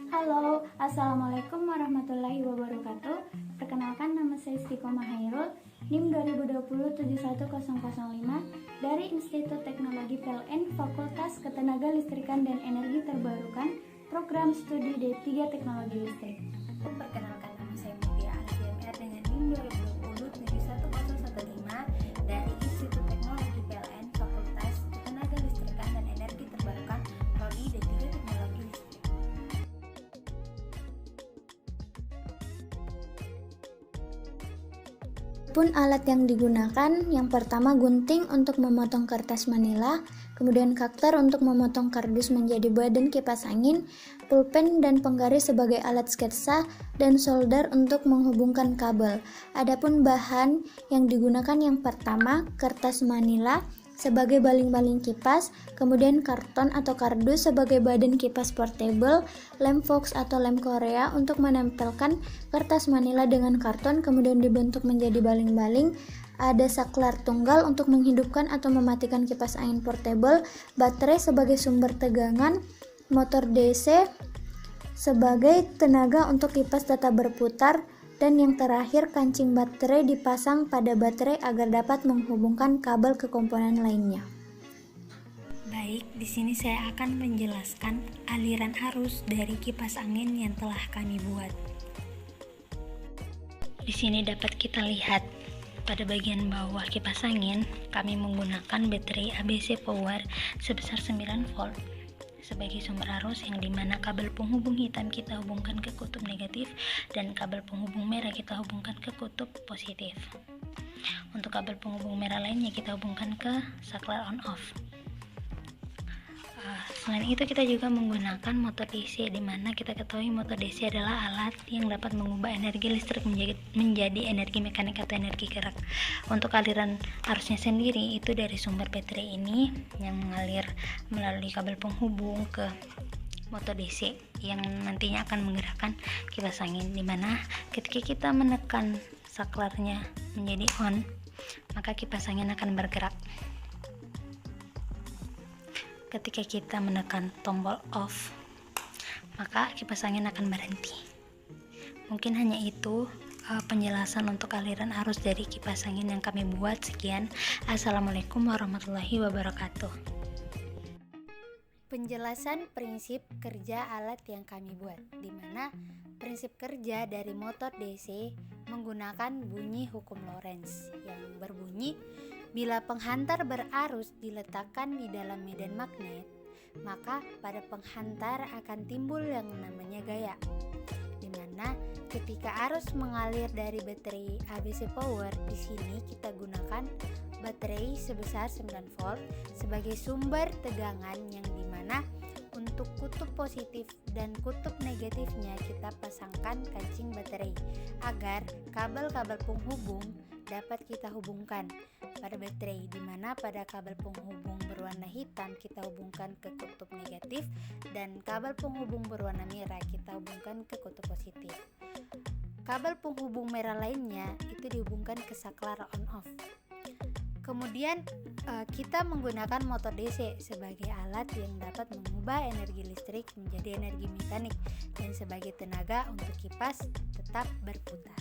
Halo, Assalamualaikum warahmatullahi wabarakatuh. Perkenalkan, nama saya Istiqomah Hairul, NIM 2020710005 dari Institut Teknologi PLN Fakultas Ketenagalistrikan dan Energi Terbarukan, Program Studi D3 Teknologi Listrik. Perkenalkan, nama saya Mutia ASDMR dengan NIM 2020710015 dari Institut Teknologi PLN Fakultas Ketenagalistrikan dan Energi Terbarukan, Prodi D3 Teknologi Listrik. Pun alat yang digunakan, yang pertama gunting untuk memotong kertas manila, kemudian kakter untuk memotong kardus menjadi badan kipas angin, pulpen dan penggaris sebagai alat sketsa, dan solder untuk menghubungkan kabel. Adapun bahan yang digunakan, yang pertama kertas manila sebagai baling-baling kipas, kemudian karton atau kardus sebagai badan kipas portable, lem Fox atau lem Korea untuk menempelkan kertas manila dengan karton kemudian dibentuk menjadi baling-baling, ada saklar tunggal untuk menghidupkan atau mematikan kipas angin portable, baterai sebagai sumber tegangan, motor DC sebagai tenaga untuk kipas tetap berputar, dan yang terakhir kancing baterai dipasang pada baterai agar dapat menghubungkan kabel ke komponen lainnya. Baik, di sini saya akan menjelaskan aliran arus dari kipas angin yang telah kami buat. Di sini dapat kita lihat pada bagian bawah kipas angin, kami menggunakan baterai ABC Power sebesar 9 volt sebagai sumber arus, yang dimana kabel penghubung hitam kita hubungkan ke kutub negatif dan kabel penghubung merah kita hubungkan ke kutub positif. Untuk kabel penghubung merah lainnya kita hubungkan ke saklar on off. Selain itu kita juga menggunakan motor DC, di mana kita ketahui motor DC adalah alat yang dapat mengubah energi listrik menjadi energi mekanik atau energi gerak. Untuk aliran arusnya sendiri itu dari sumber baterai ini yang mengalir melalui kabel penghubung ke motor DC yang nantinya akan menggerakkan kipas angin, di mana ketika kita menekan saklarnya menjadi on, maka kipas angin akan bergerak. Ketika kita menekan tombol off, maka kipas angin akan berhenti. Mungkin hanya itu penjelasan untuk aliran arus dari kipas angin yang kami buat. Sekian, Assalamualaikum warahmatullahi wabarakatuh. Penjelasan prinsip kerja alat yang kami buat, di mana prinsip kerja dari motor DC menggunakan bunyi hukum Lorentz yang berbunyi, bila penghantar berarus diletakkan di dalam medan magnet, maka pada penghantar akan timbul yang namanya gaya. Di mana ketika arus mengalir dari baterai ABC Power, di sini kita gunakan baterai sebesar 9 volt sebagai sumber tegangan, yang dimana untuk kutub positif dan kutub negatifnya kita pasangkan kancing baterai agar kabel-kabel penghubung dapat kita hubungkan pada baterai, di mana pada kabel penghubung berwarna hitam kita hubungkan ke kutub negatif dan kabel penghubung berwarna merah kita hubungkan ke kutub positif. Kabel penghubung merah lainnya itu dihubungkan ke saklar on off. Kemudian kita menggunakan motor DC sebagai alat yang dapat mengubah energi listrik menjadi energi mekanik dan sebagai tenaga untuk kipas tetap berputar.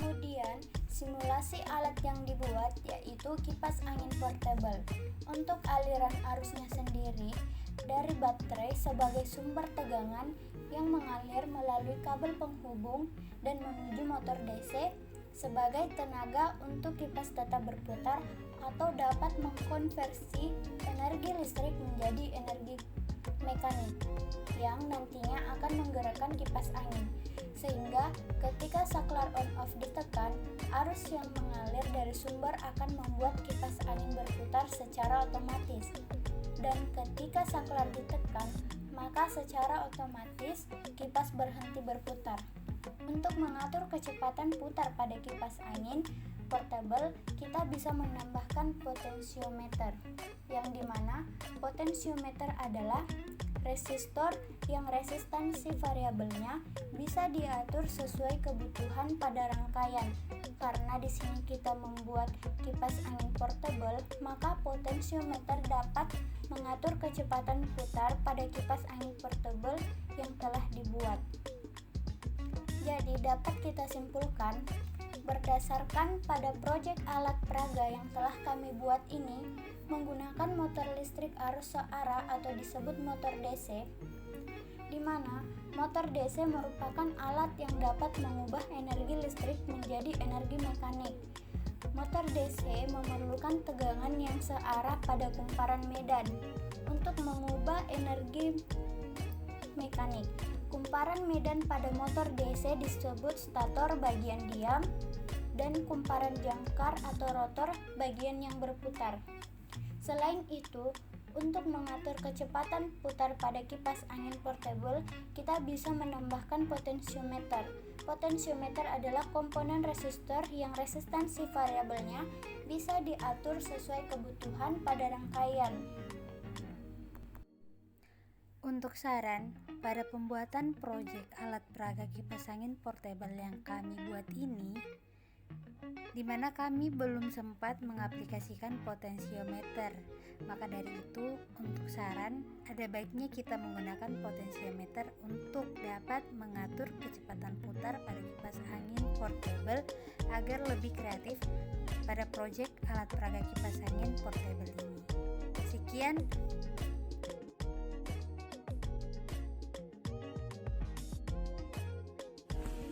Kemudian, simulasi alat yang dibuat yaitu kipas angin portable. Untuk aliran arusnya sendiri, dari baterai sebagai sumber tegangan yang mengalir melalui kabel penghubung dan menuju motor DC sebagai tenaga untuk kipas tetap berputar atau dapat mengkonversi energi listrik menjadi energi mekanik yang nantinya akan menggerakkan kipas angin, sehingga ketika saklar on off ditekan, arus yang mengalir dari sumber akan membuat kipas angin berputar secara otomatis, dan ketika saklar ditekan, maka secara otomatis kipas berhenti berputar. Untuk mengatur kecepatan putar pada kipas angin portable, kita bisa menambahkan potensiometer, yang dimana potensiometer adalah resistor yang resistansi variabelnya bisa diatur sesuai kebutuhan pada rangkaian. Karena di sini kita membuat kipas angin portable, maka potensiometer dapat mengatur kecepatan putar pada kipas angin portable Jadi dapat kita simpulkan, berdasarkan pada proyek alat peraga yang telah kami buat ini, menggunakan motor listrik arus searah atau disebut motor DC, di mana motor DC merupakan alat yang dapat mengubah energi listrik menjadi energi mekanik. Motor DC memerlukan tegangan yang searah pada kumparan medan untuk mengubah energi mekanik. Kumparan medan pada motor DC disebut stator bagian diam dan kumparan jangkar atau rotor bagian yang berputar. Selain itu, untuk mengatur kecepatan putar pada kipas angin portable, kita bisa menambahkan potensiometer. Potensiometer adalah komponen resistor yang resistansi variabelnya bisa diatur sesuai kebutuhan pada rangkaian. Untuk saran, pada pembuatan proyek alat peraga kipas angin portable yang kami buat ini, di mana kami belum sempat mengaplikasikan potensiometer, maka dari itu untuk saran, ada baiknya kita menggunakan potensiometer untuk dapat mengatur kecepatan putar pada kipas angin portable agar lebih kreatif pada proyek alat peraga kipas angin portable ini. Sekian.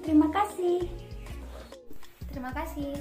Terima kasih. Terima kasih.